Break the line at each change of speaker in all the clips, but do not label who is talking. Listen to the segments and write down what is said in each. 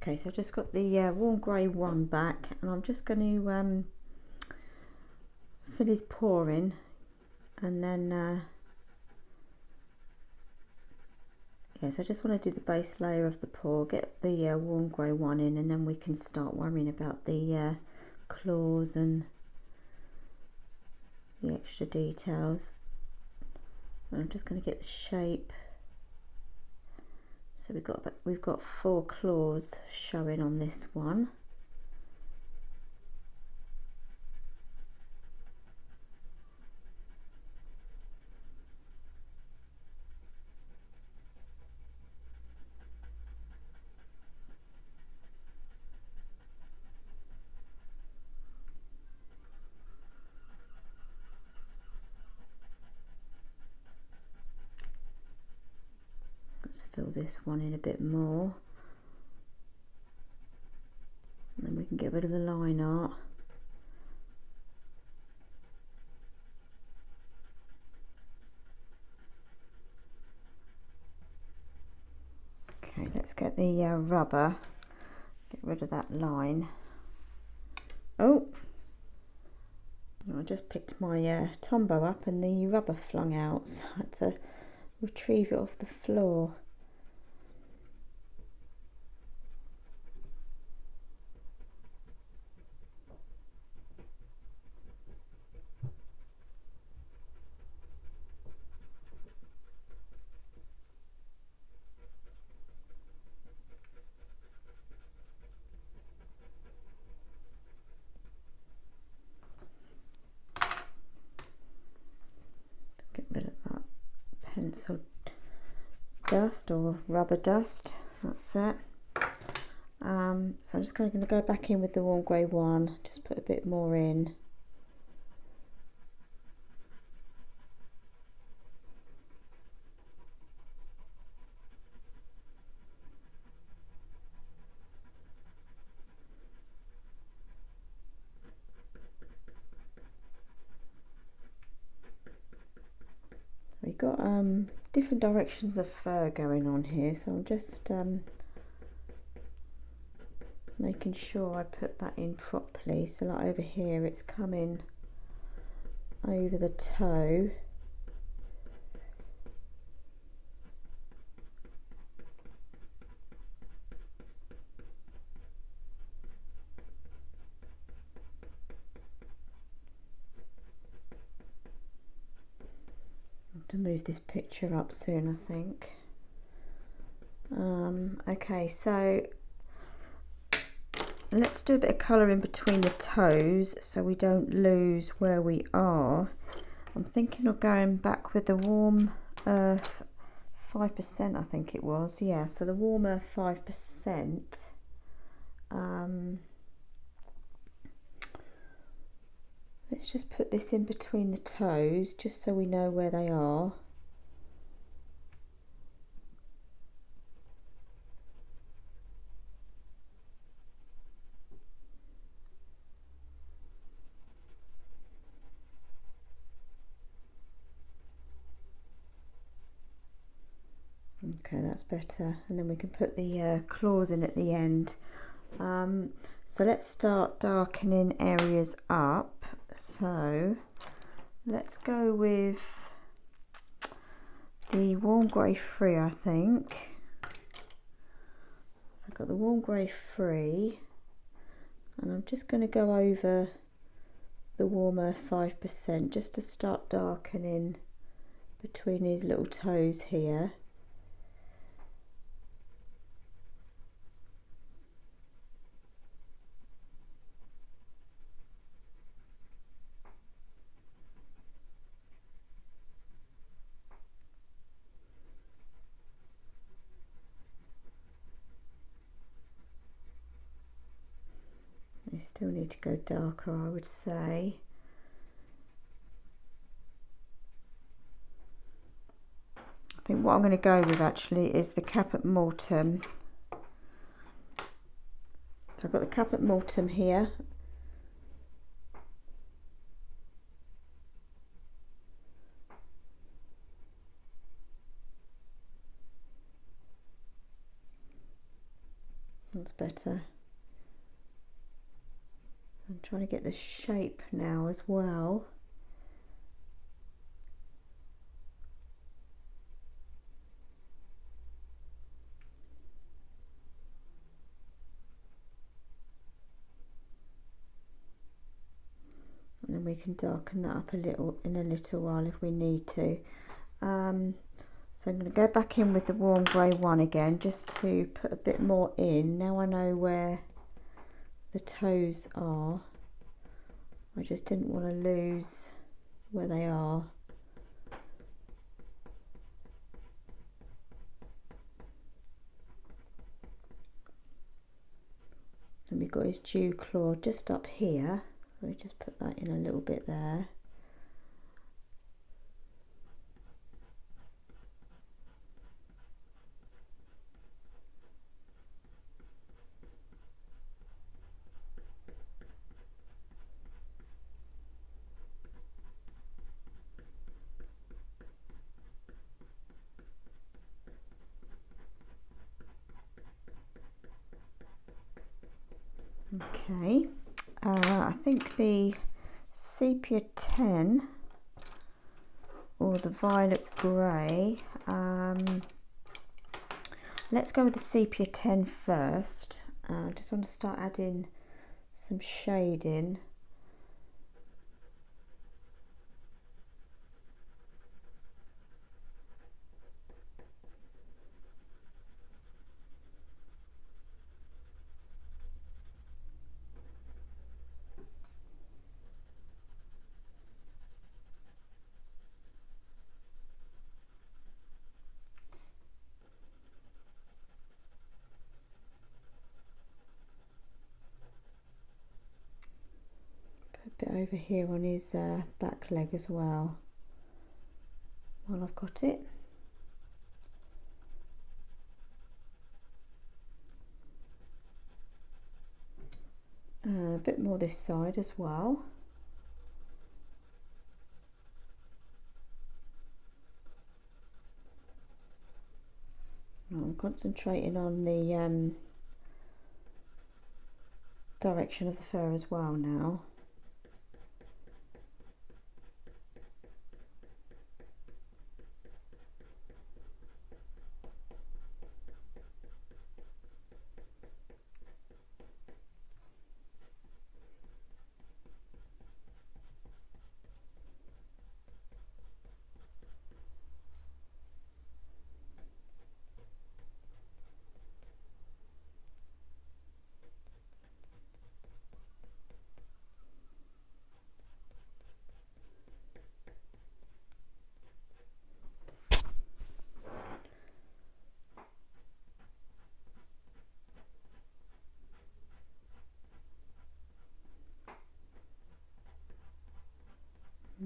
Okay, so I've just got the warm grey one back, and I'm just going to fill his paw in, and then yes, I just want to do the base layer of the paw, get the warm grey one in, and then we can start worrying about the claws and the extra details. And I'm just going to get the shape. So we've got 4 claws showing on this one. Let's fill this one in a bit more, and then we can get rid of the line art. Okay, let's get the rubber, get rid of that line. Oh, I just picked my Tombow up and the rubber flung out, so I had to retrieve it off the floor. Get rid of that pencil dust or rubber dust, that's it. So I'm just going to go back in with the warm grey one, just put a bit more in. We've got different directions of fur going on here, so I'm just making sure I put that in properly. So like over here, it's coming over the toe. To move this picture up soon, I think. Okay, so let's do a bit of colour in between the toes so we don't lose where we are. I'm thinking of going back with the warm earth 5%, I think it was. Yeah, so the warm earth 5%. Let's just put this in between the toes, just so we know where they are. Okay, that's better, and then we can put the claws in at the end. So let's start darkening areas up. So let's go with the warm grey 3, I think. So I've got the warm grey 3, and I'm just going to go over the warmer 5% just to start darkening between these little toes here. We still need to go darker, I would say. I think what I'm going to go with actually is the caput mortuum. So I've got the caput mortuum here. That's better. I'm trying to get the shape now as well. And then we can darken that up a little in a little while if we need to. So I'm going to go back in with the warm grey one again, just to put a bit more in. Now I know where the toes are. I just didn't want to lose where they are. And we've got his dew claw just up here. So we just put that in a little bit there. Okay, I think the sepia 10 or the violet grey, let's go with the sepia 10 first. I just want to start adding some shading. Bit over here on his back leg as well, while I've got it. A bit more this side as well. I'm concentrating on the direction of the fur as well now.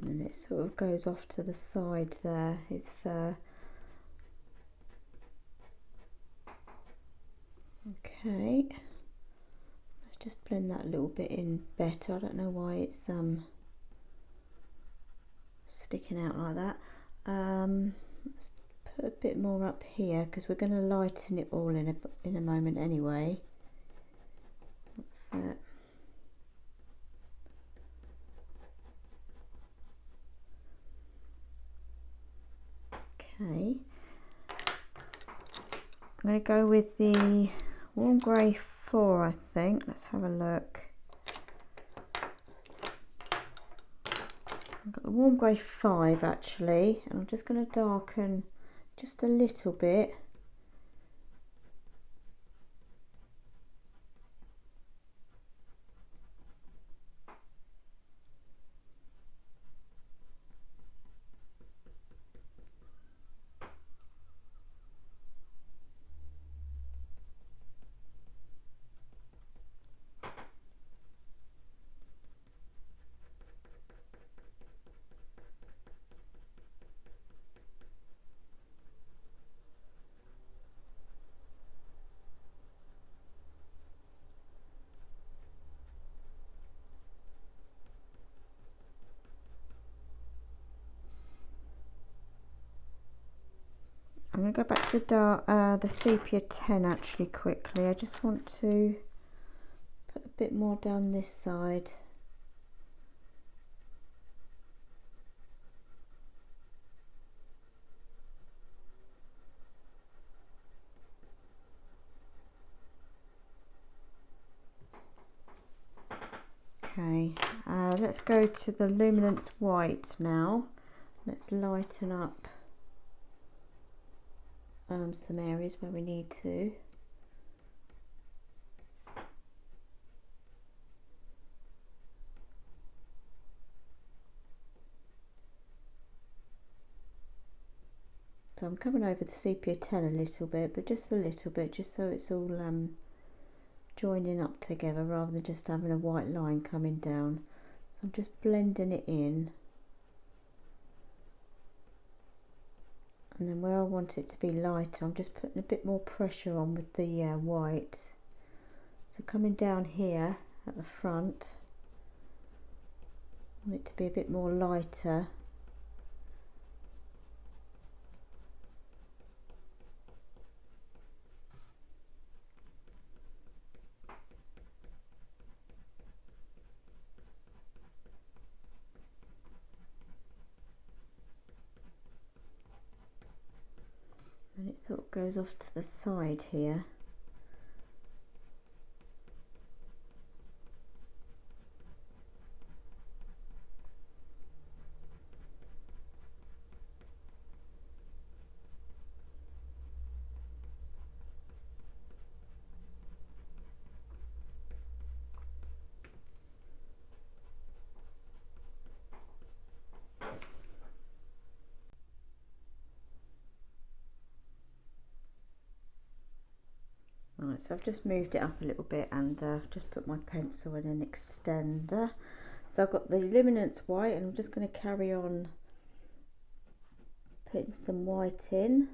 And then it sort of goes off to the side there, his fur. Okay, let's just blend that a little bit in better. I don't know why it's sticking out like that. Let's put a bit more up here because we're going to lighten it all in a moment anyway. That's it. Okay, I'm going to go with the warm grey 4, I think. Let's have a look. I've got the warm grey 5 actually, and I'm just going to darken just a little bit. going to go back to the dark, the sepia 10 actually quickly. I just want to put a bit more down this side. Okay, let's go to the Luminance white now. Let's lighten up some areas where we need to. So I'm coming over the sepia 10 a little bit, but just a little bit, just so it's all joining up together rather than just having a white line coming down. So I'm just blending it in, and then where I want it to be lighter, I'm just putting a bit more pressure on with the white. So coming down here at the front, I want it to be a bit more lighter. And it sort of goes off to the side here. Right, so I've just moved it up a little bit and just put my pencil in an extender. So I've got the Luminance white, and I'm just going to carry on putting some white in.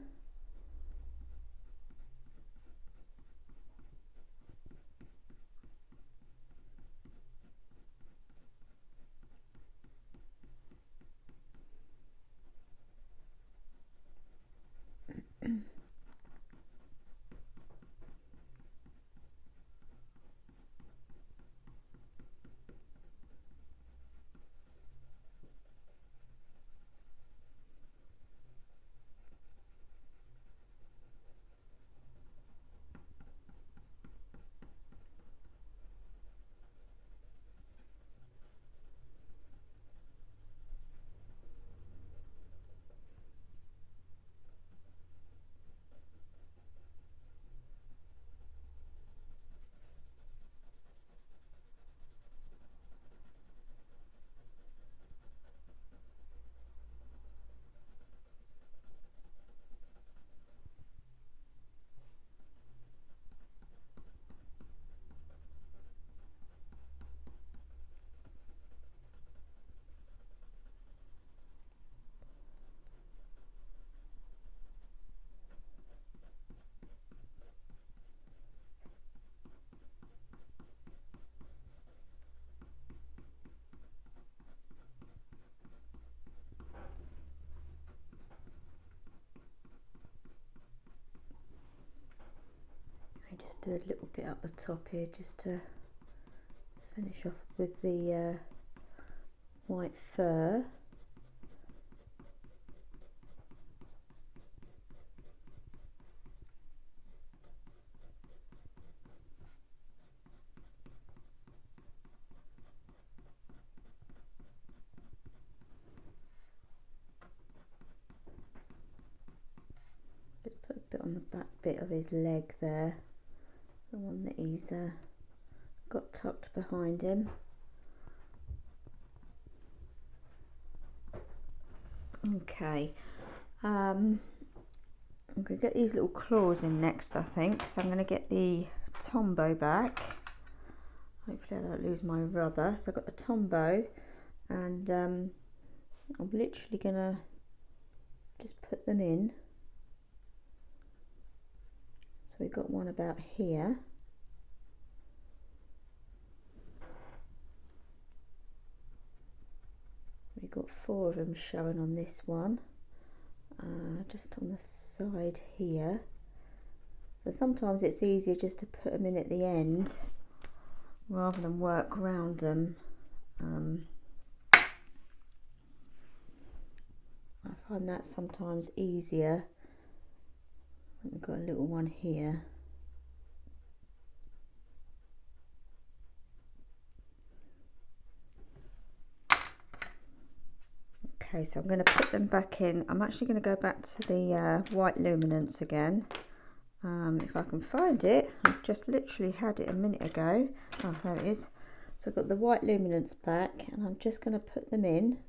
Just do a little bit up the top here just to finish off with the white fur. Just put a bit on the back bit of his leg there, the one that he's got tucked behind him. Okay, I'm going to get these little claws in next, I think. So I'm going to get the Tombow back. Hopefully I don't lose my rubber. So I've got the Tombow, and I'm literally going to just put them in. So we've got one about here. We've got 4 of them showing on this one, just on the side here. So sometimes it's easier just to put them in at the end rather than work around them. I find that sometimes easier. We've got a little one here. Okay, so I'm going to put them back in. I'm actually going to go back to the white Luminance again. If I can find it. I've just literally had it a minute ago. Oh, there it is. So I've got the white Luminance back, and I'm just going to put them in.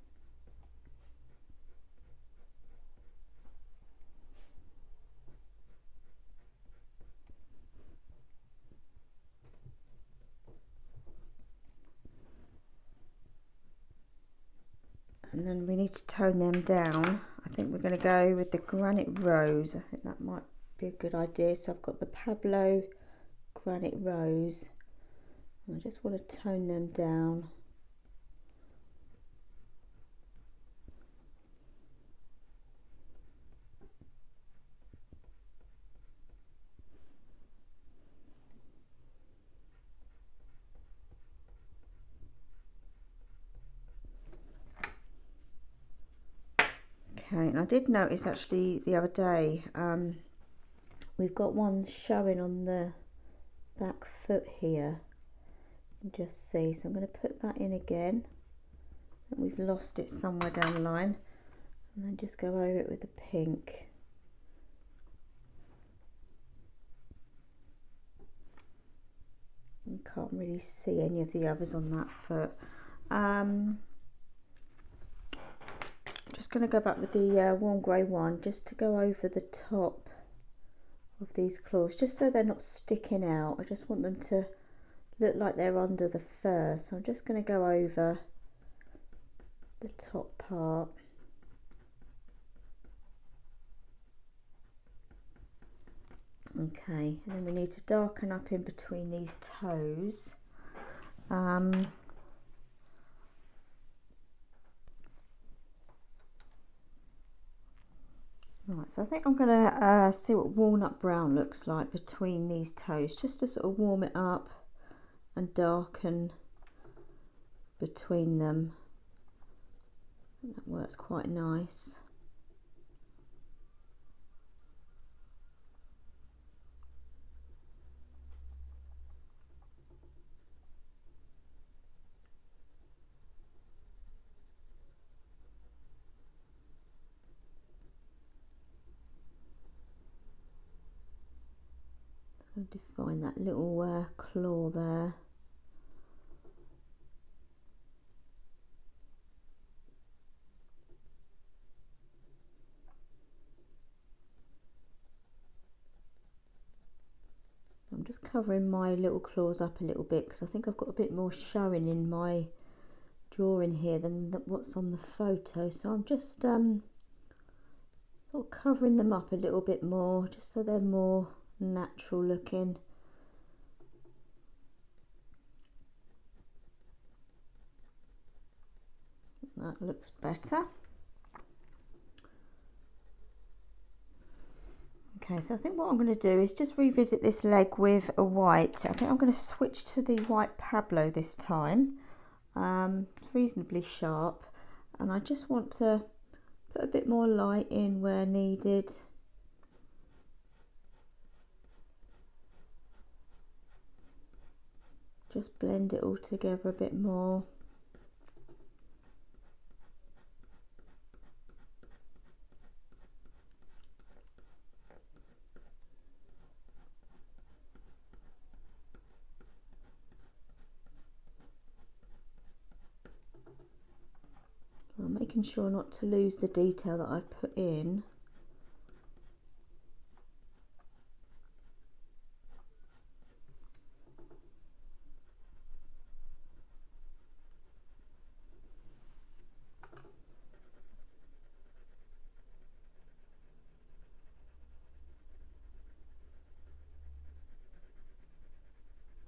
And then we need to tone them down. I think we're going to go with the Granite Rose. I think that might be a good idea. So I've got the Pablo Granite Rose. I just want to tone them down. Okay, and I did notice actually the other day, we've got one showing on the back foot here. You can just see, so I'm going to put that in again. We've lost it somewhere down the line, and then just go over it with the pink. You can't really see any of the others on that foot. Just going to go back with the warm grey one just to go over the top of these claws, just so they're not sticking out. I just want them to look like they're under the fur, so I'm just going to go over the top part. Okay, and then we need to darken up in between these toes. Right, so I think I'm going to see what walnut brown looks like between these toes, just to sort of warm it up and darken between them. That works quite nice. Just going to define that little claw there. I'm just covering my little claws up a little bit because I think I've got a bit more showing in my drawing here than what's on the photo, so I'm just sort of covering them up a little bit more just so they're more natural looking. That looks better. Okay, so I think what I'm going to do is just revisit this leg with a white. I think I'm going to switch to the white Pablo this time. It's reasonably sharp, and I just want to put a bit more light in where needed. Just blend it all together a bit more. I'm making sure not to lose the detail that I've put in.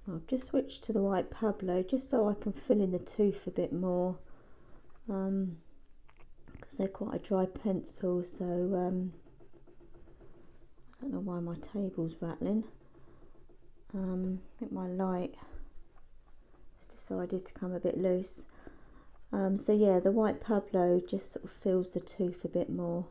I've just switched to the white Pablo just so I can fill in the tooth a bit more, because because they're quite a dry pencil, so I don't know why my table's rattling. I think my light has decided to come a bit loose. So yeah, the white Pablo just sort of fills the tooth a bit more.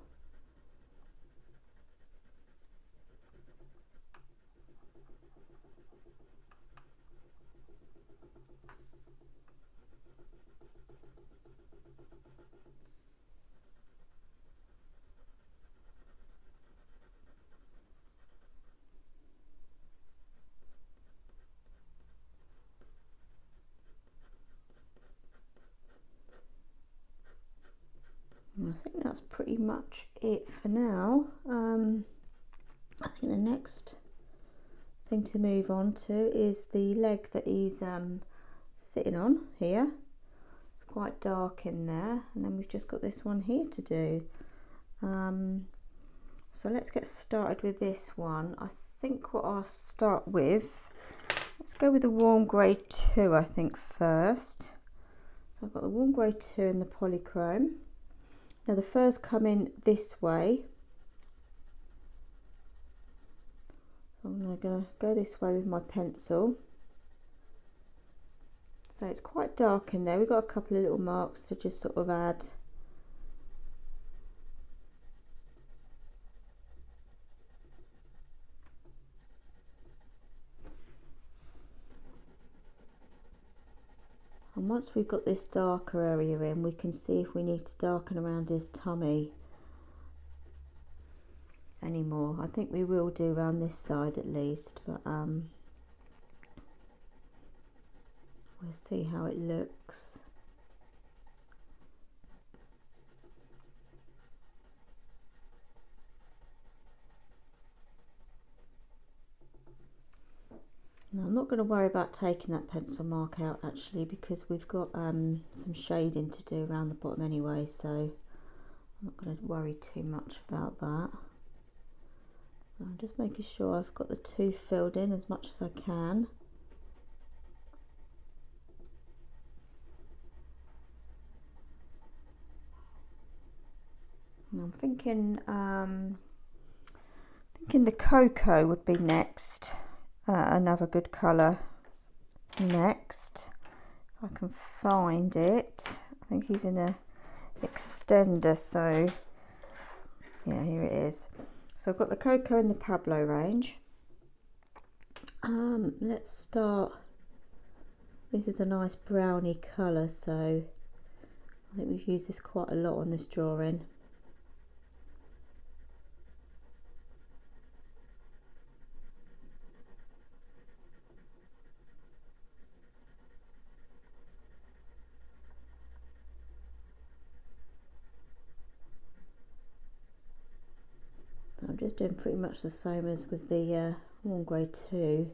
I think that's pretty much it for now. I think the next thing to move on to is the leg that he's sitting on here. It's quite dark in there, and then we've just got this one here to do. So let's get started with this one. I think what I'll start with, let's go with the warm grey 2 I think first. So I've got the warm grey 2 and the Polychrome. Now the fur's coming this way, so I'm going to go this way with my pencil. So it's quite dark in there. We've got a couple of little marks to just sort of add. And once we've got this darker area in, we can see if we need to darken around his tummy anymore. I think we will do around this side at least, but we'll see how it looks. Now, I'm not going to worry about taking that pencil mark out actually, because we've got some shading to do around the bottom anyway, so I'm not going to worry too much about that. I'm just making sure I've got the tooth filled in as much as I can. And I'm thinking the cocoa would be next. Another good colour next, if I can find it. I think he's in a extender, so yeah, here it is. So I've got the cocoa in the Pablo range. Let's start. This is a nice browny colour, so I think we've used this quite a lot on this drawing. I'm just doing pretty much the same as with the warm grey 2.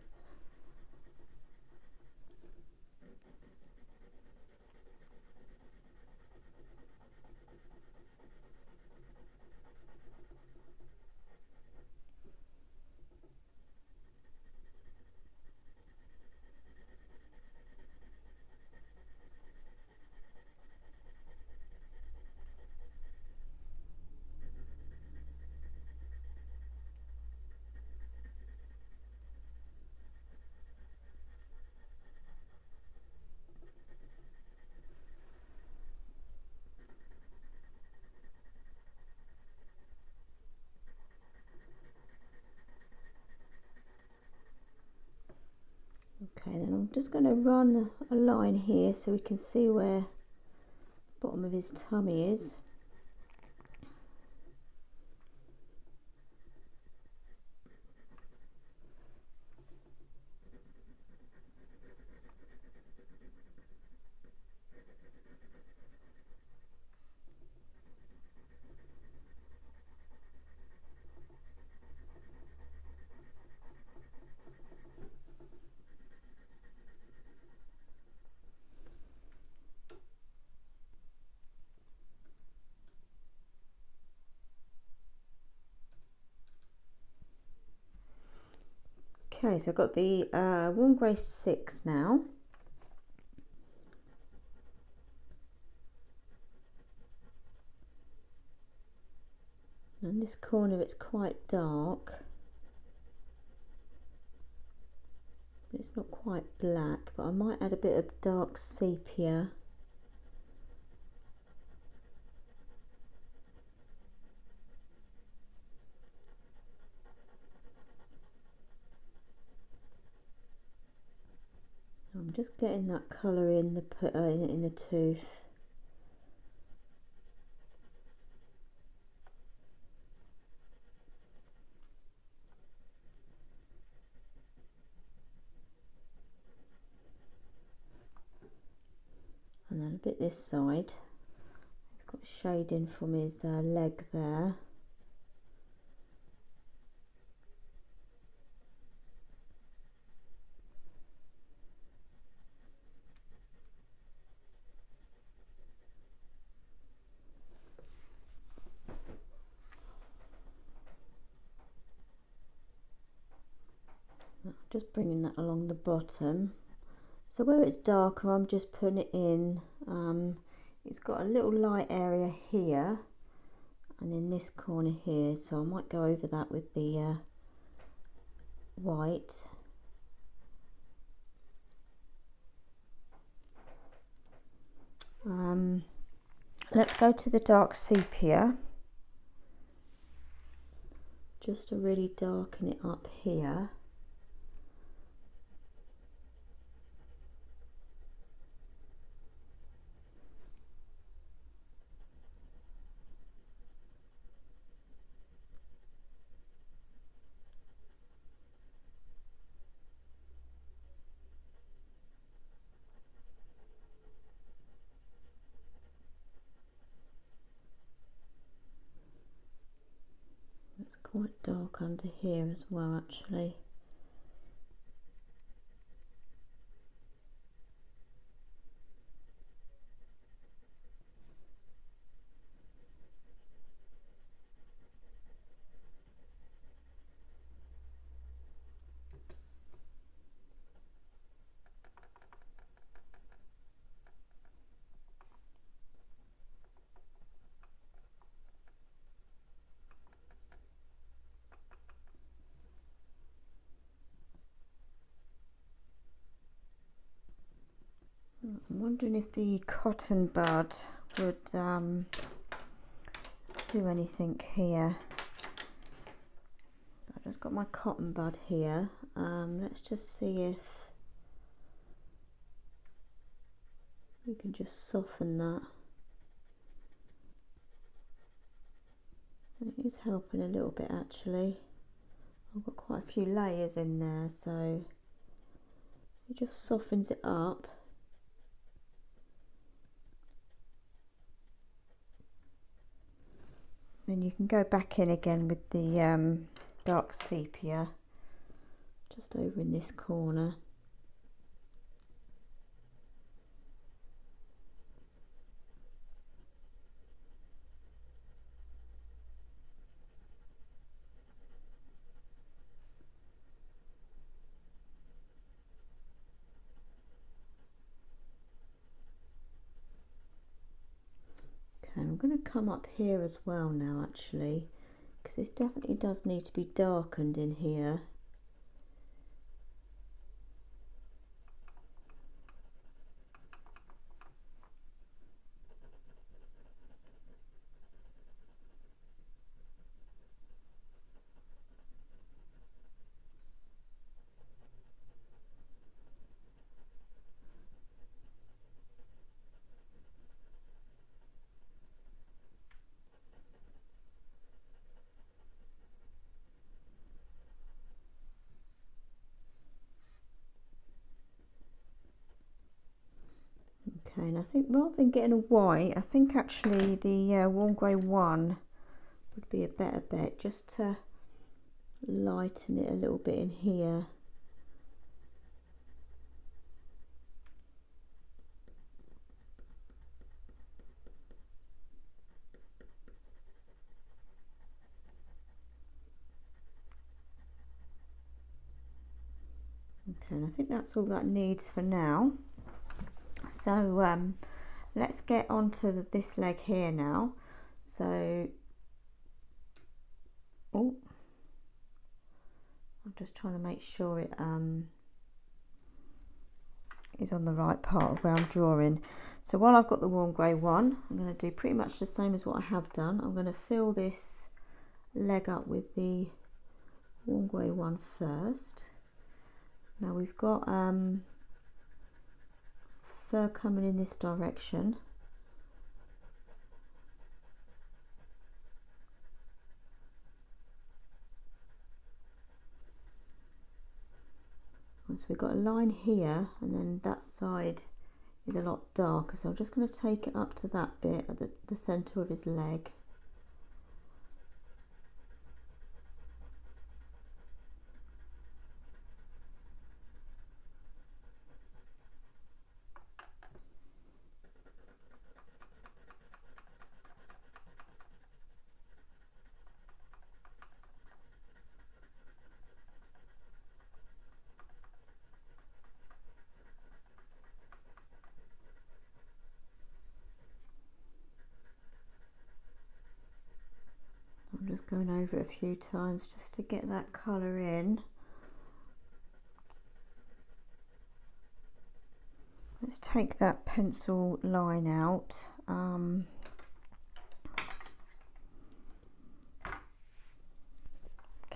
Okay, then I'm just going to run a line here so we can see where the bottom of his tummy is. Okay, so I've got the warm grey 6 now. In this corner it's quite dark. It's not quite black, but I might add a bit of dark sepia. I'm just getting that colour in the tooth. And then a bit this side. It's got shading from his leg there. Just bringing that along the bottom. So where it's darker, I'm just putting it in. It's got a little light area here and in this corner here, so I might go over that with the white. Let's go to the dark sepia, just to really darken it up here. It's quite dark under here as well, actually. I'm wondering if the cotton bud would do anything here. I've just got my cotton bud here. Let's just see if we can just soften that. It is helping a little bit, actually. I've got quite a few layers in there, so it just softens it up. Then you can go back in again with the dark sepia, just over in this corner. Okay, I'm going to come up here as well now, actually, because this definitely does need to be darkened in here. Okay, and I think rather than getting a white, I think actually the warm grey 1 would be a better bet, just to lighten it a little bit in here. Okay, and I think that's all that needs for now. So let's get onto this leg here now. So Oh, I'm just trying to make sure it is on the right part of where I'm drawing. So while I've got the warm grey one, I'm going to do pretty much the same as what I have done. I'm going to fill this leg up with the warm grey one first. Now we've got fur coming in this direction. So we've got a line here, and then that side is a lot darker, so I'm just going to take it up to that bit at the centre of his leg. I'm just going over it a few times just to get that colour in. Let's take that pencil line out.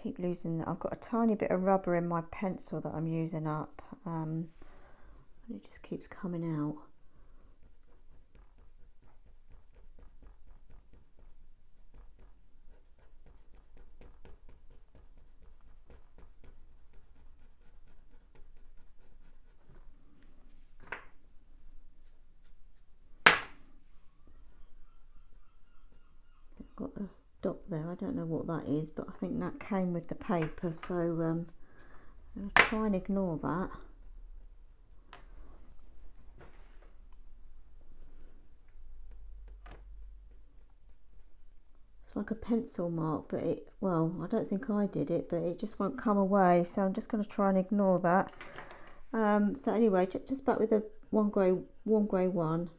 Keep losing that. I've got a tiny bit of rubber in my pencil that I'm using up. And it just keeps coming out. Got a dot there, I don't know what that is, but I think that came with the paper, so I'm going to try and ignore that. It's like a pencil mark, but well, I don't think I did it, but it just won't come away, so I'm just going to try and ignore that. So anyway, just back with the warm grey one.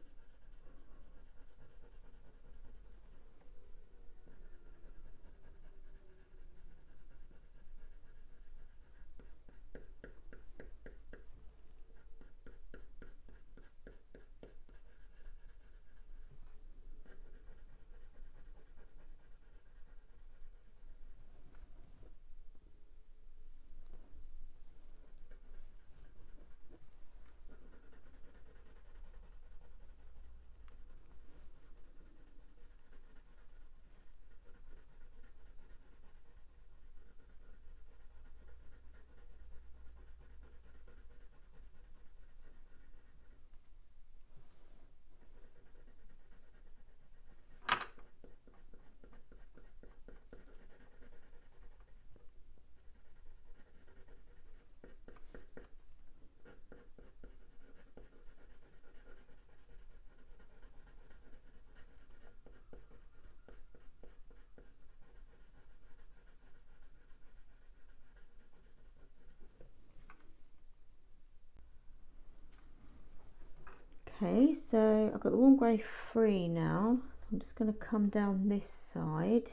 Okay, so I've got the warm grey free now, so I'm just going to come down this side.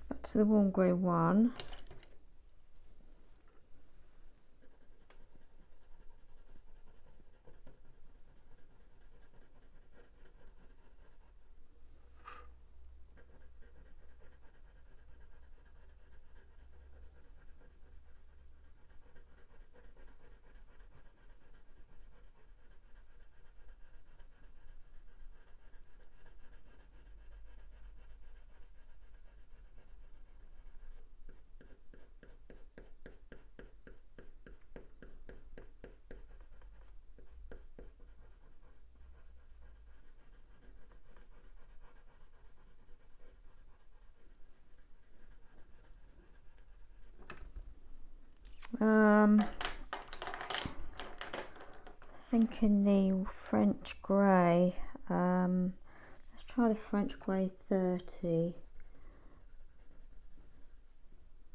Back to the warm grey one. thinking the French grey. Let's try the French grey 30.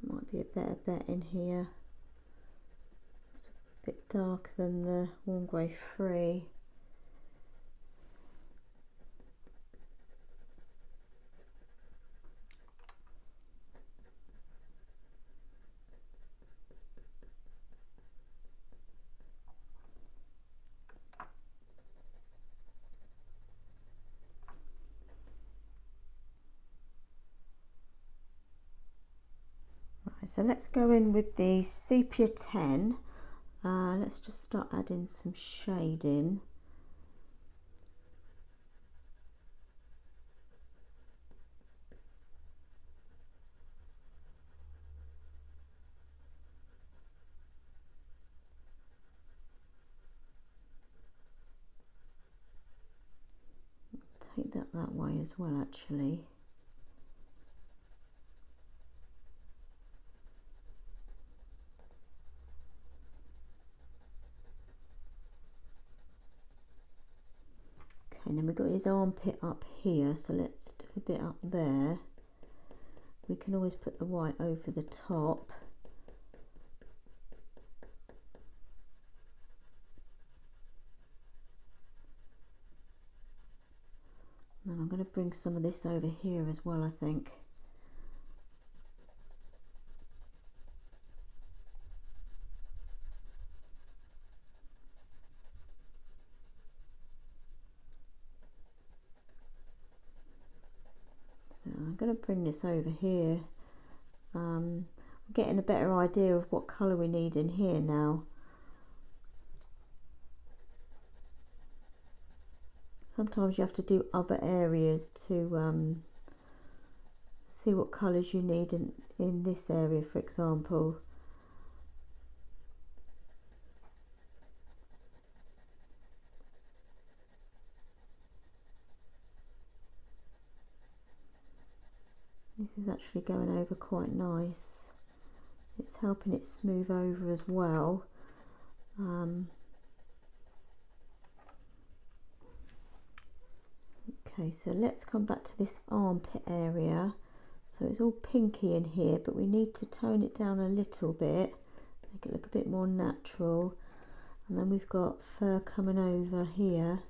Might be a better bet in here. It's a bit darker than the warm grey 3. So let's go in with the sepia 10. Let's just start adding some shading. Take that way as well, actually. And then we've got his armpit up here, so let's do a bit up there. We can always put the white over the top. And I'm going to bring some of this over here as well, I think. So I'm going to bring this over here. I'm getting a better idea of what colour we need in here now. Sometimes you have to do other areas to see what colours you need in this area, for example. This is actually going over quite nice. It's helping it smooth over as well. Okay, so let's come back to this armpit area. So it's all pinky in here, but we need to tone it down a little bit, make it look a bit more natural. And then we've got fur coming over here.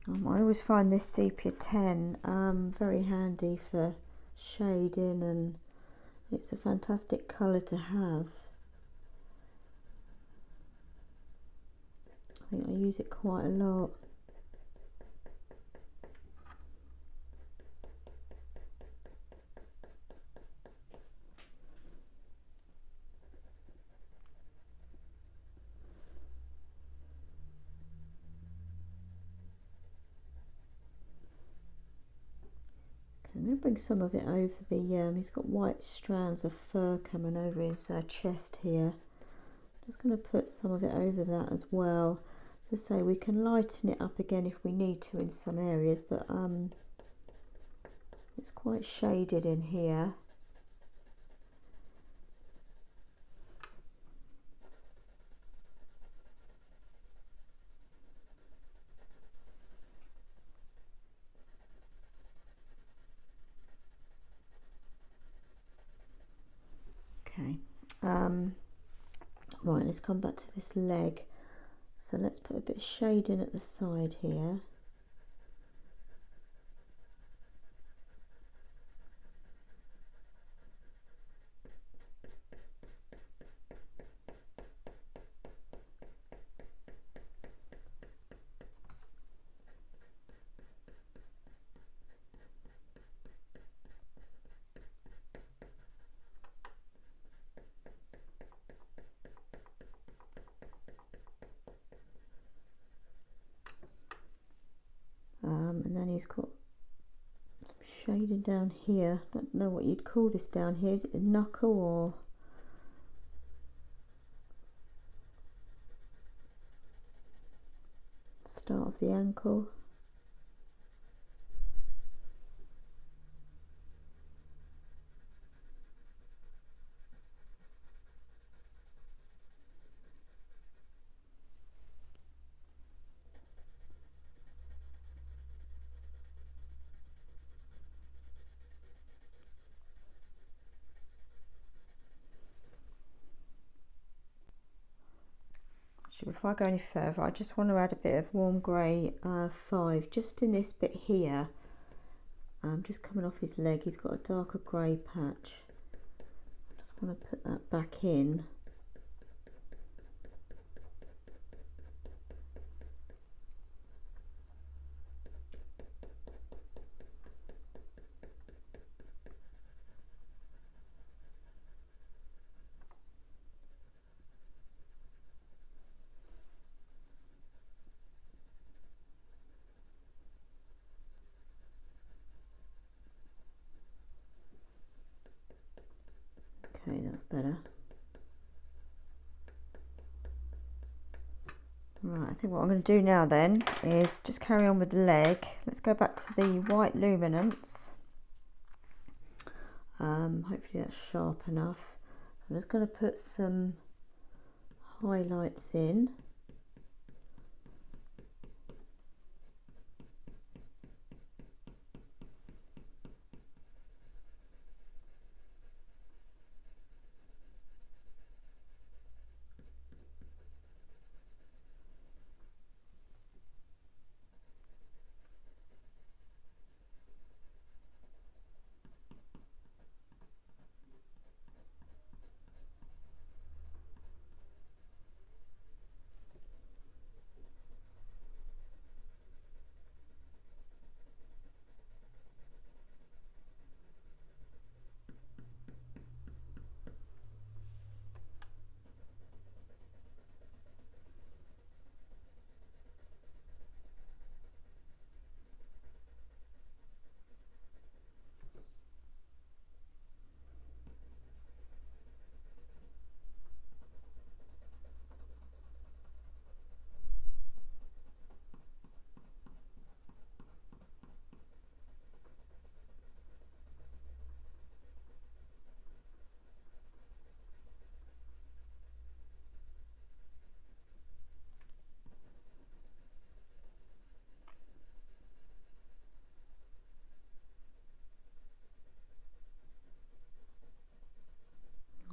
I always find this sepia 10 very handy for shading, and it's a fantastic colour to have. I think I use it quite a lot. I'm going to bring some of it over the, he's got white strands of fur coming over his chest here. Just going to put some of it over that as well. As I say, we can lighten it up again if we need to in some areas, but it's quite shaded in here. Okay, right, let's come back to this leg. So let's put a bit of shading at the side here. And then he's got some shading down here. Don't know what you'd call this down here. Is it the knuckle or start of the ankle? Actually, before I go any further, I just want to add a bit of warm grey 5 just in this bit here. Just coming off his leg, he's got a darker grey patch. I just want to put that back in. Okay, that's better. Right, I think what I'm going to do now then is just carry on with the leg. Let's go back to the white Luminance. Hopefully that's sharp enough. I'm just going to put some highlights in.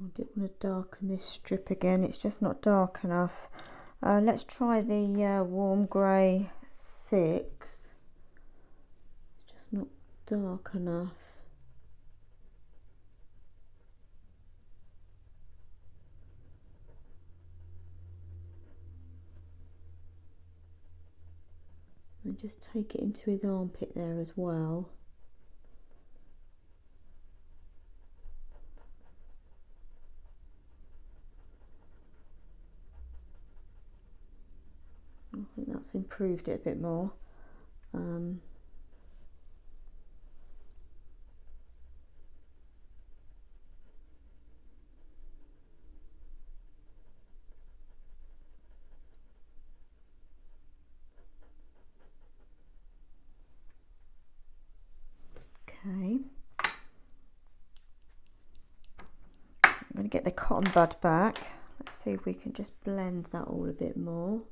I did want to darken this strip again, it's just not dark enough. Let's try the warm grey 6. It's just not dark enough. And just take it into his armpit there as well. I think that's improved it a bit more. Okay. I'm going to get the cotton bud back. Let's see if we can just blend that all a bit more.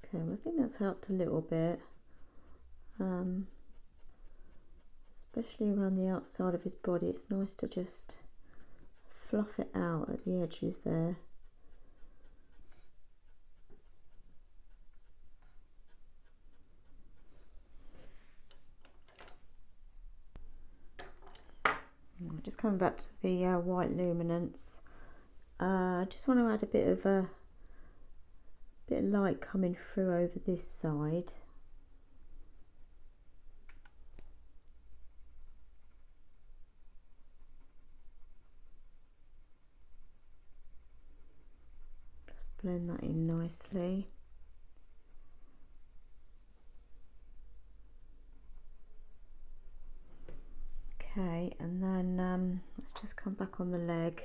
Okay, well, I think that's helped a little bit, especially around the outside of his body. It's nice to just fluff it out at the edges there. Just coming back to the white Luminance. I just want to add a bit of light coming through over this side. Just blend that in nicely. Okay, and then let's just come back on the leg.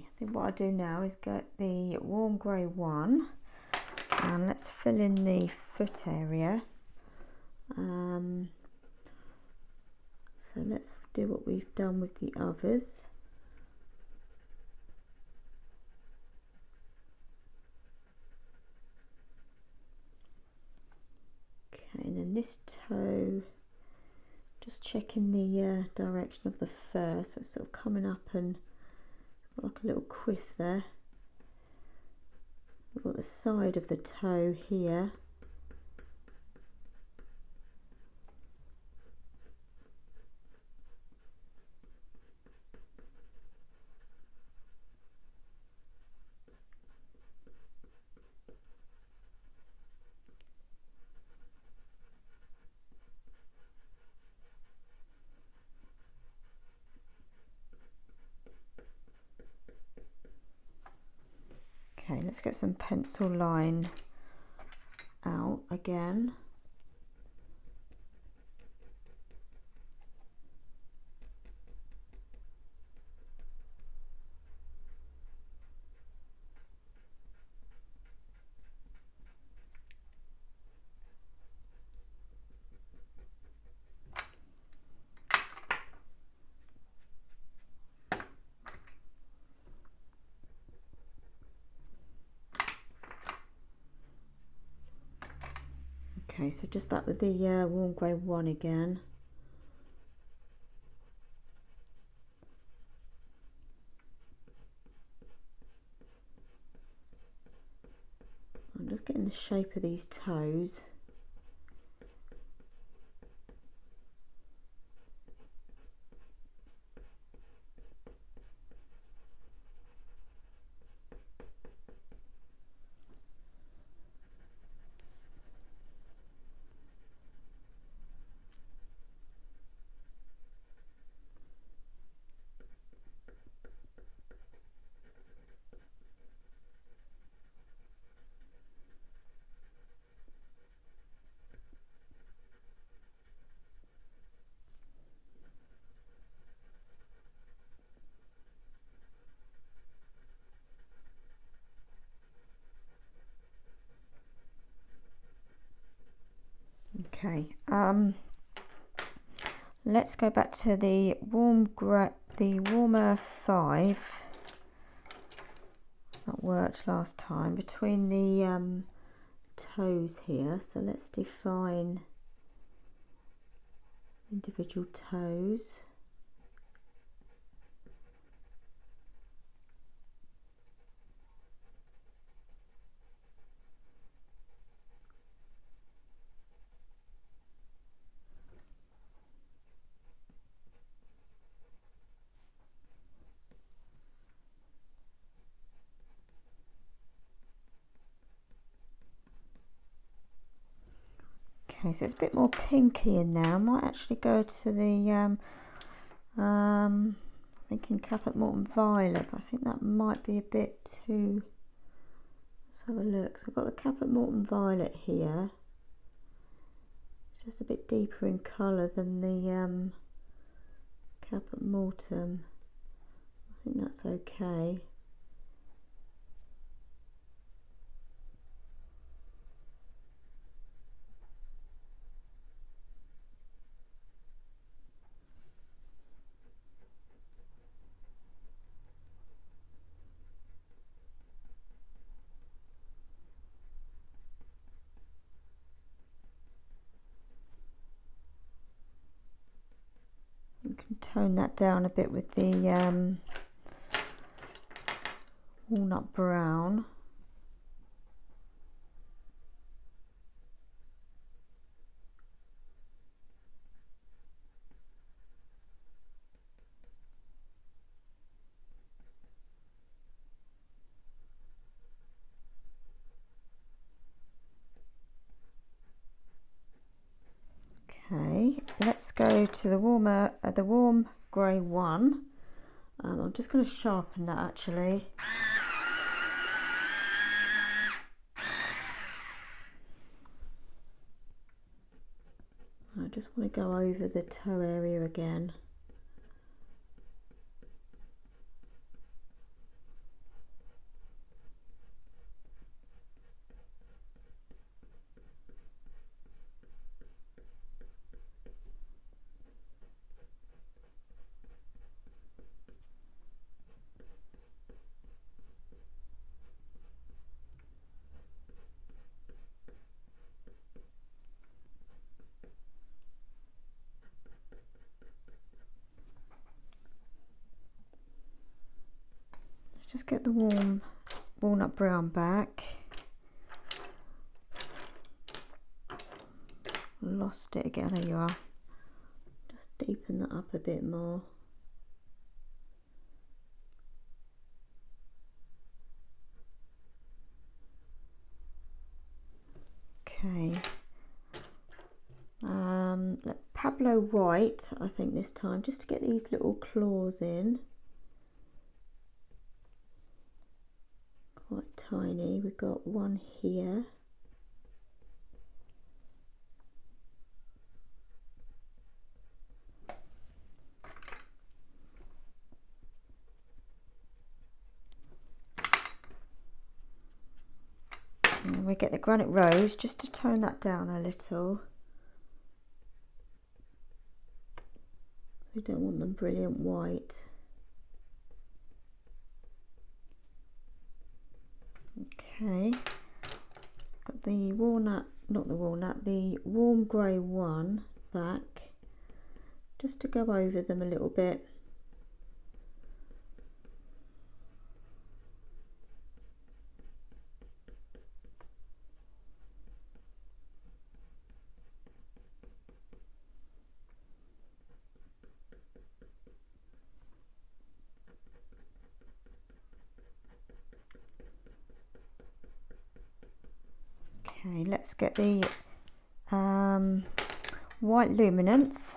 I think what I do now is get the warm grey one and let's fill in the foot area. So let's do what we've done with the others. Okay, and then this toe, just checking the direction of the fur, so it's sort of coming up and like a little quiff there. We've got the side of the toe here. Okay, let's get some pencil line out again. Okay, so just back with the warm grey one again. I'm just getting the shape of these toes. Okay, let's go back to the warmer 5 that worked last time between the toes here. So let's define individual toes. Okay, so it's a bit more pinky in there. I might actually go to the thinking caput mortuum violet, but I think that might be a bit too. Let's have a look. So I've got the caput mortuum violet here. It's just a bit deeper in colour than the caput mortuum. I think that's okay. You can tone that down a bit with the walnut brown. Okay, let's go to the warm grey one. I'm just going to sharpen that actually. I just want to go over the toe area again. Just get the warm walnut brown back. Lost it again, there you are. Just deepen that up a bit more. Okay. Pablo white, I think this time, just to get these little claws in. Quite tiny. We've got one here. And we get the granite rose just to tone that down a little. We don't want them brilliant white. Okay, got the walnut, not the walnut, the warm grey one back, just to go over them a little bit. Okay, let's get the white luminance.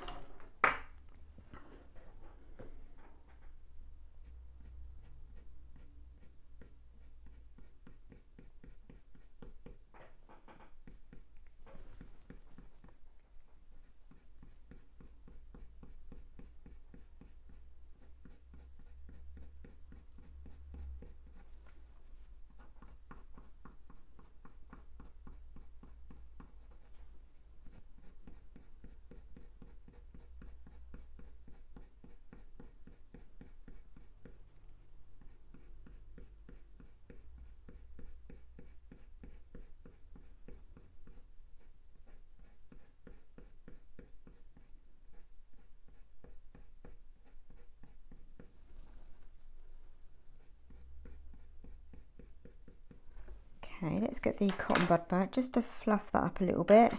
Okay, let's get the cotton bud back just to fluff that up a little bit,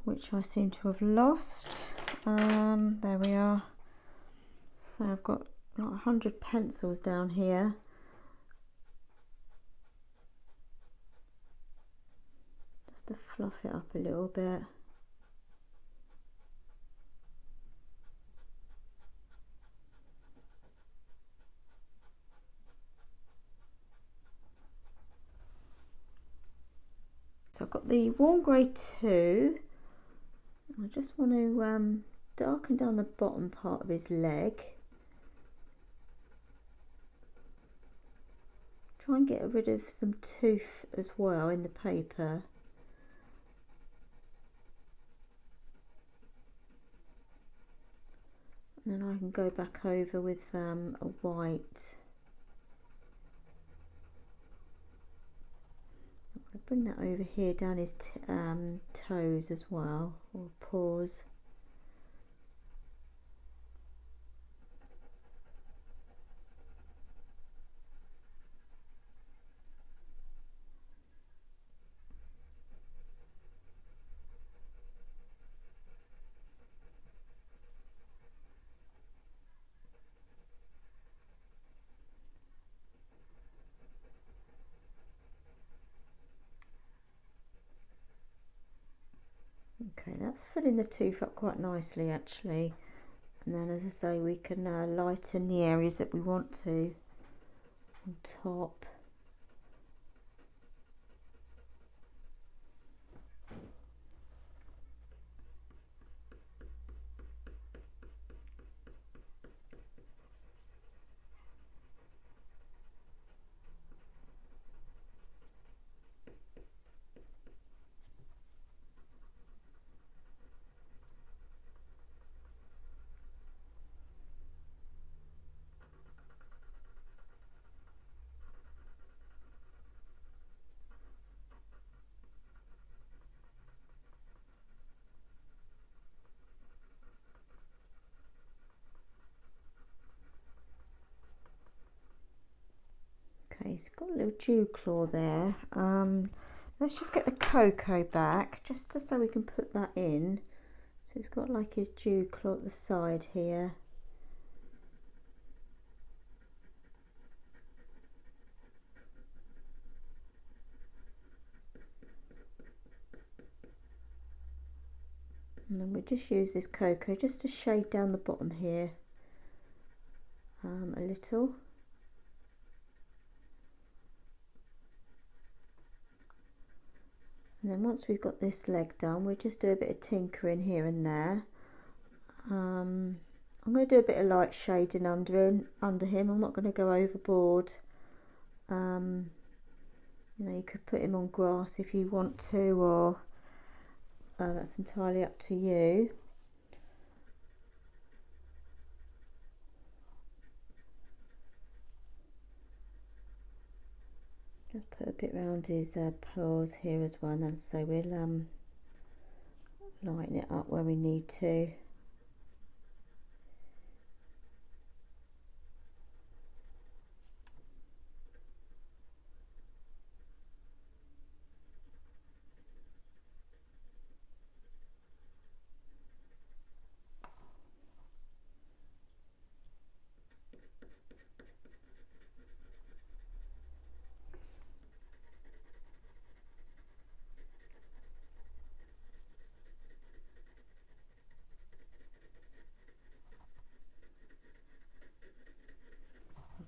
which I seem to have lost. There we are. So I've got like 100 pencils down here. Just to fluff it up a little bit. So I've got the warm grey 2. I just want to darken down the bottom part of his leg. Try and get rid of some tooth as well in the paper. And then I can go back over with a white. I'll bring that over here down his toes as well, or paws. Okay, that's filling the tooth up quite nicely actually, and then as I say we can lighten the areas that we want to on top. he's got a little dew claw there. Let's just get the cocoa back, just so we can put that in. So he's got like his dew claw at the side here. And then we just use this cocoa just to shade down the bottom here a little. And then once we've got this leg done, we'll just do a bit of tinkering here and there. I'm going to do a bit of light shading under him. I'm not going to go overboard. You know, you could put him on grass if you want to, or that's entirely up to you. Just put a bit around his paws here as well, and then so we'll lighten it up where we need to.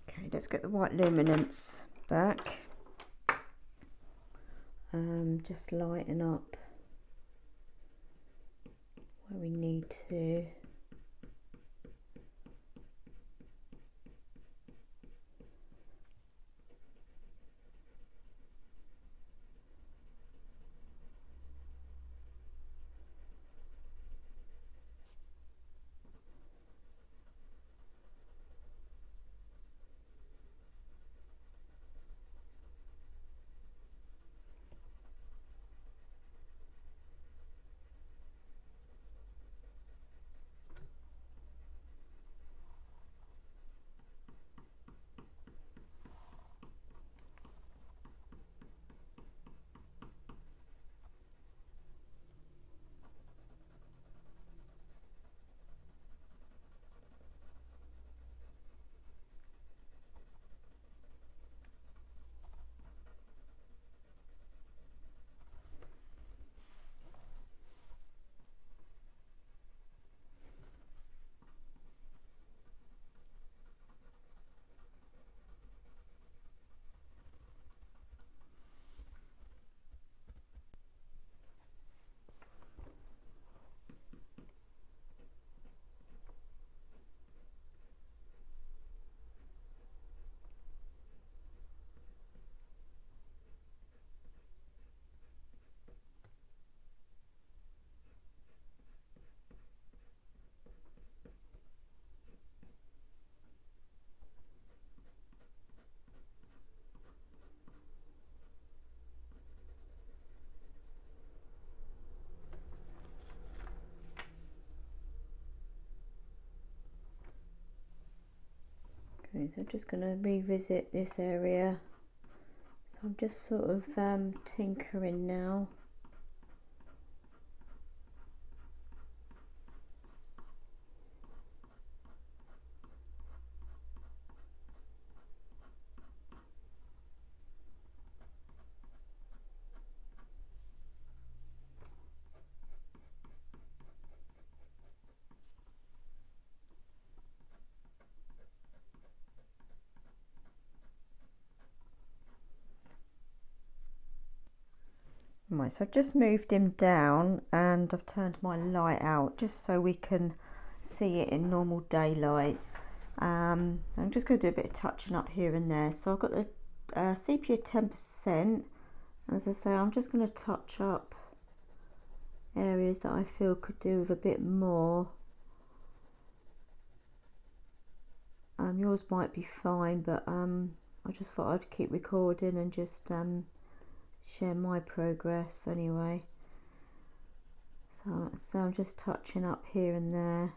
Okay, let's get the white luminance back. Just lighten up where we need to. Okay, so I'm just going to revisit this area. So I'm just sort of tinkering now. Right, so I've just moved him down and I've turned my light out just so we can see it in normal daylight. I'm just going to do a bit of touching up here and there. So I've got the sepia 10%, and as I say, I'm just going to touch up areas that I feel could do with a bit more. Yours might be fine, but I just thought I'd keep recording and just share my progress anyway. So I'm just touching up here and there.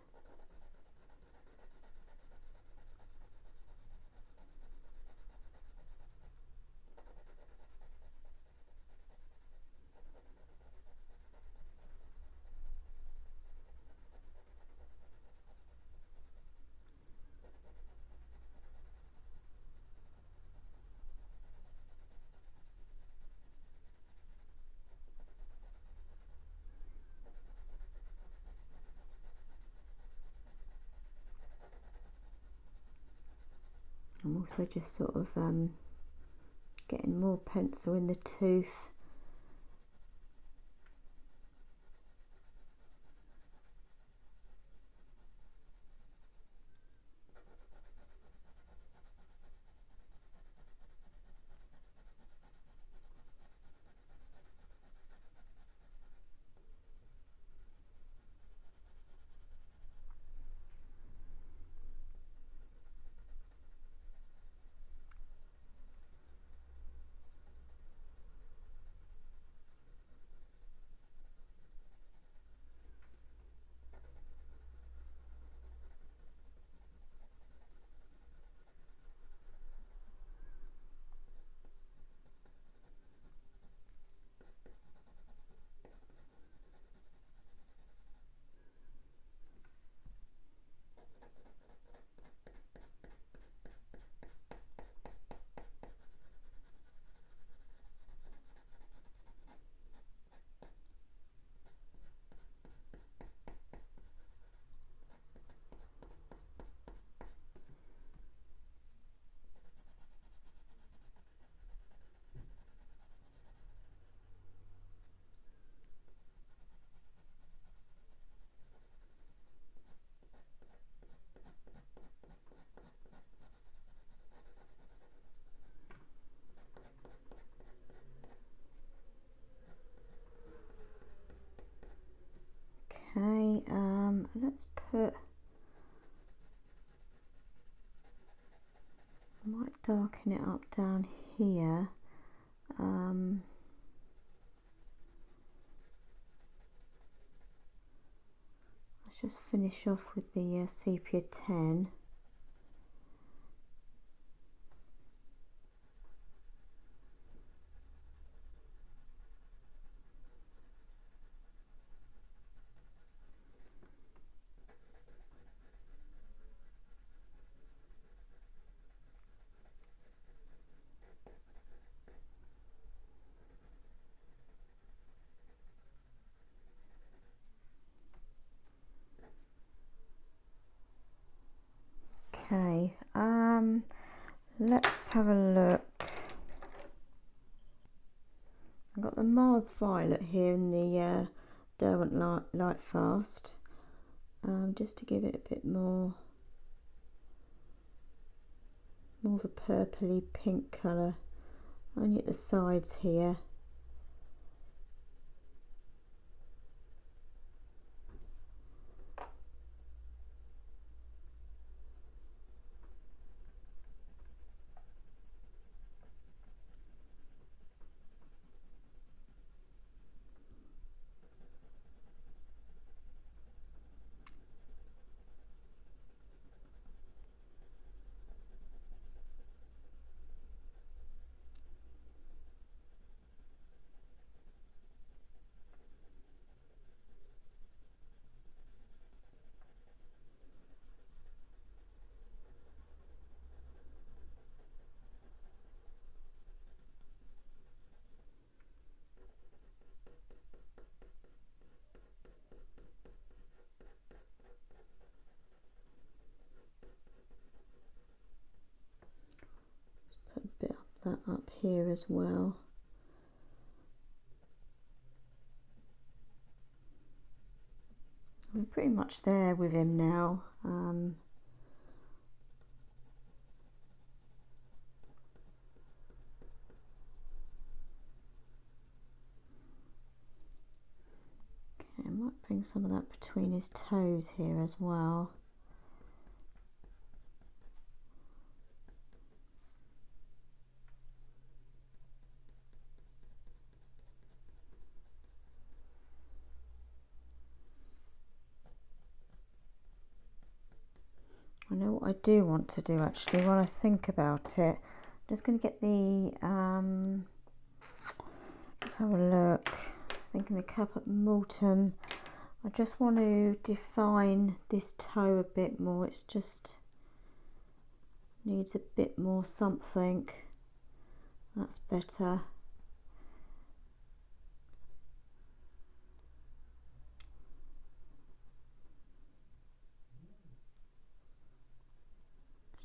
Also just sort of getting more pencil in the tooth. Okay, let's put, I might darken it up down here. Let's just finish off with the sepia 10. Okay, let's have a look. I've got the Mars Violet here in the Derwant Lightfast, just to give it a bit more of a purpley pink colour, only at the sides here. Put a bit of that up here as well. I'm pretty much there with him now. Okay, I might bring some of that between his toes here as well. I know what I do want to do actually when I think about it. I'm just going to get the, let's have a look. Just thinking the caput mortuum. I just want to define this toe a bit more. It's just needs a bit more something. That's better.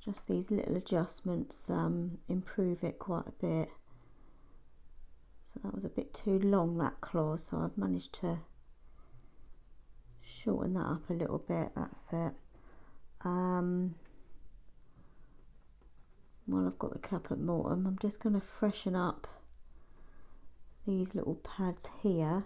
just these little adjustments improve it quite a bit. So that was a bit too long, that claw, so I've managed to shorten that up a little bit. That's it. While I've got the caput mortuum, I'm just going to freshen up these little pads here.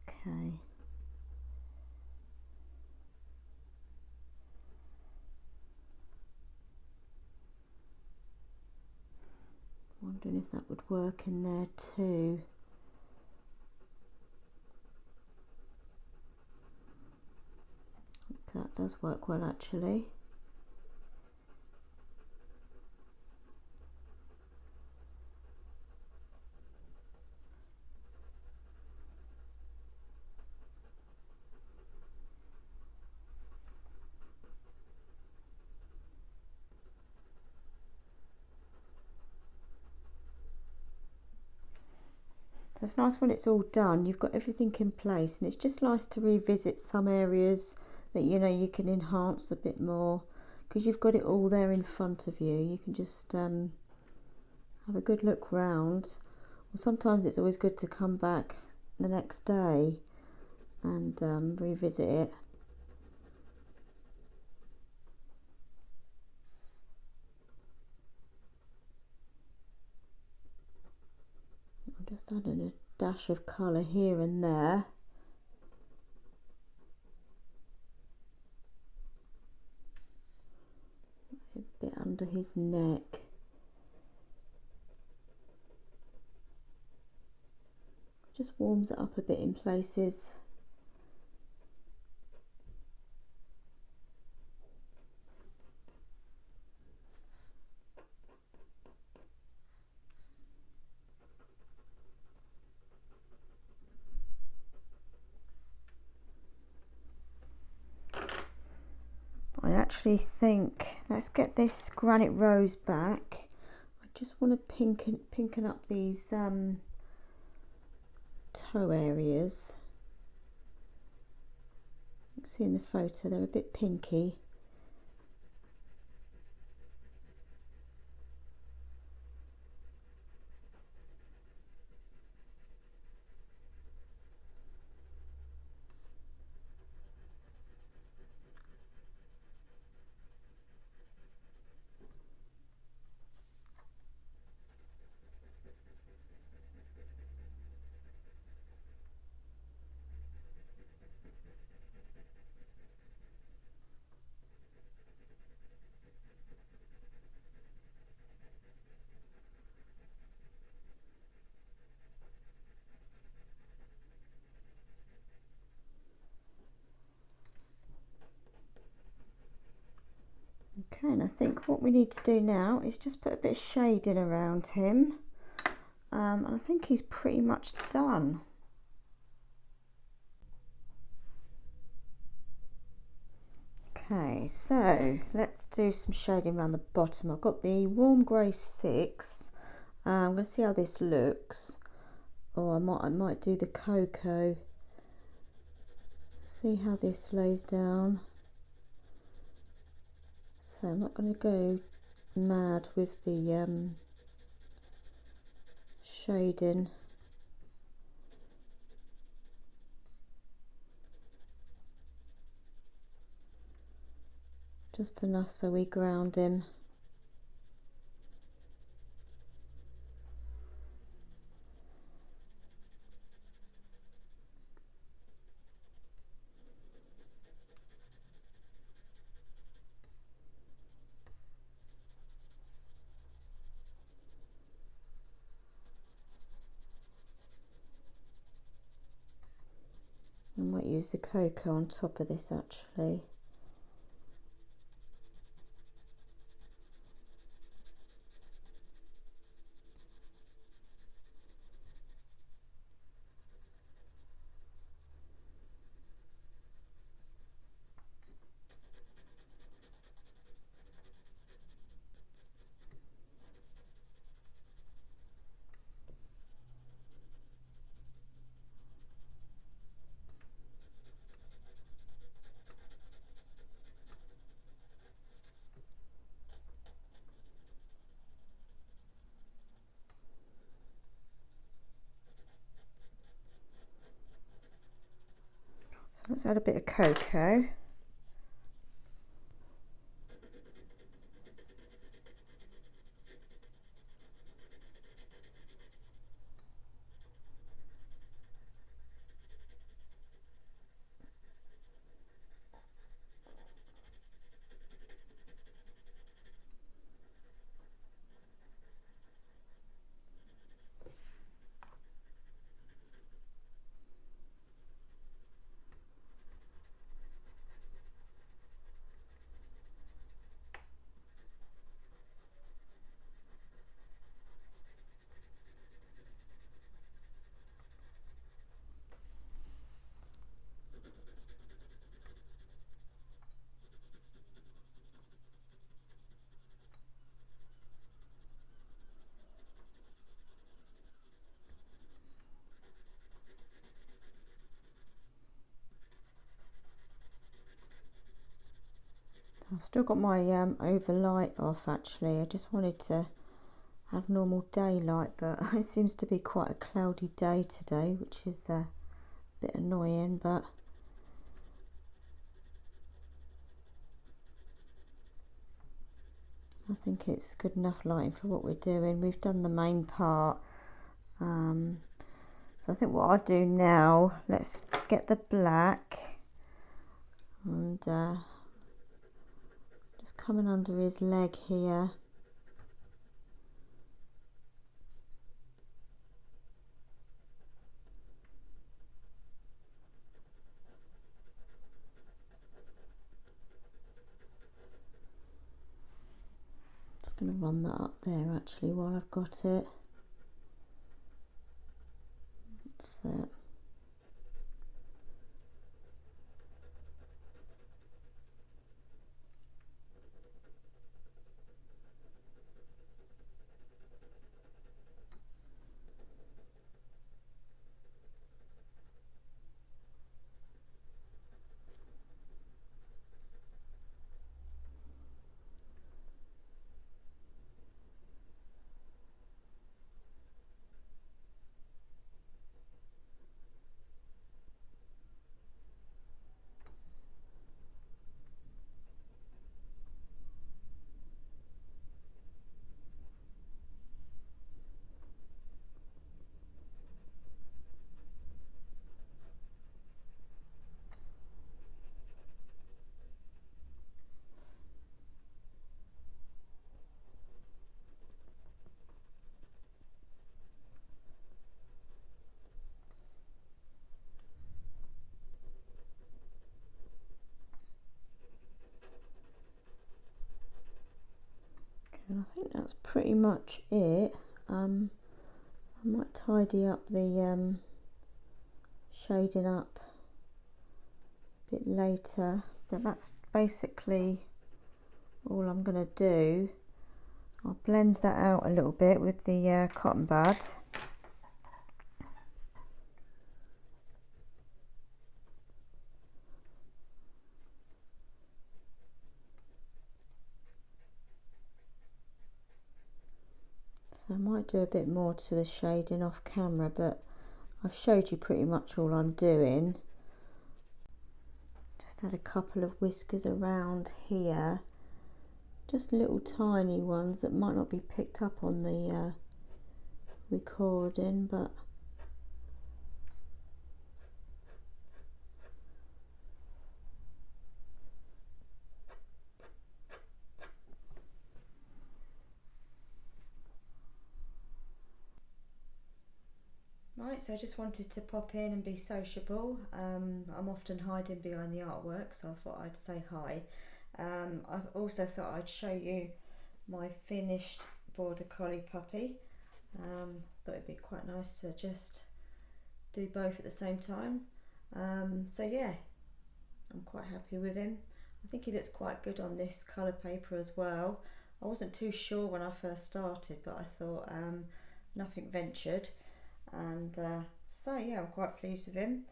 Okay. Wondering if that would work in there too. That does work well actually. It's nice when it's all done, you've got everything in place, and it's just nice to revisit some areas that you know you can enhance a bit more, because you've got it all there in front of you. You can just have a good look round. Well, sometimes it's always good to come back the next day and revisit it. Just adding a dash of colour here and there. A bit under his neck. Just warms it up a bit in places. I actually think, let's get this granite rose back. I just want to pinken up these toe areas. You can see in the photo they're a bit pinky. Okay, and I think what we need to do now is just put a bit of shading around him, and I think he's pretty much done. Okay, so let's do some shading around the bottom. I've got the warm grey 6. I'm going to see how this looks, or I might do the cocoa. See how this lays down. So I'm not going to go mad with the shading. Just enough so we ground him. I might use the cocoa on top of this actually. Let's add a bit of cocoa. I've still got my overlight off actually. I just wanted to have normal daylight, but it seems to be quite a cloudy day today, which is a bit annoying, but I think it's good enough lighting for what we're doing. We've done the main part, so I think what I'll do now, let's get the black and just coming under his leg here. Just going to run that up there actually while I've got it. That's it. And I think that's pretty much it. I might tidy up the shading up a bit later, but that's basically all I'm going to do. I'll blend that out a little bit with the cotton bud. So I might do a bit more to the shading off camera, but I've showed you pretty much all I'm doing. Just add a couple of whiskers around here, just little tiny ones that might not be picked up on the recording, but right, so I just wanted to pop in and be sociable. I'm often hiding behind the artwork, so I thought I'd say hi. I've also thought I'd show you my finished Border Collie puppy. Thought it'd be quite nice to just do both at the same time. So yeah, I'm quite happy with him. I think he looks quite good on this colour paper as well. I wasn't too sure when I first started, but I thought nothing ventured. And so yeah, I'm quite pleased with him.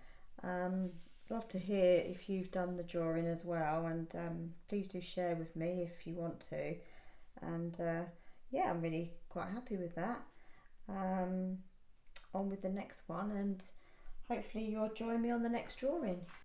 Love to hear if you've done the drawing as well, and please do share with me if you want to. And yeah, I'm really quite happy with that. On with the next one, and hopefully you'll join me on the next drawing.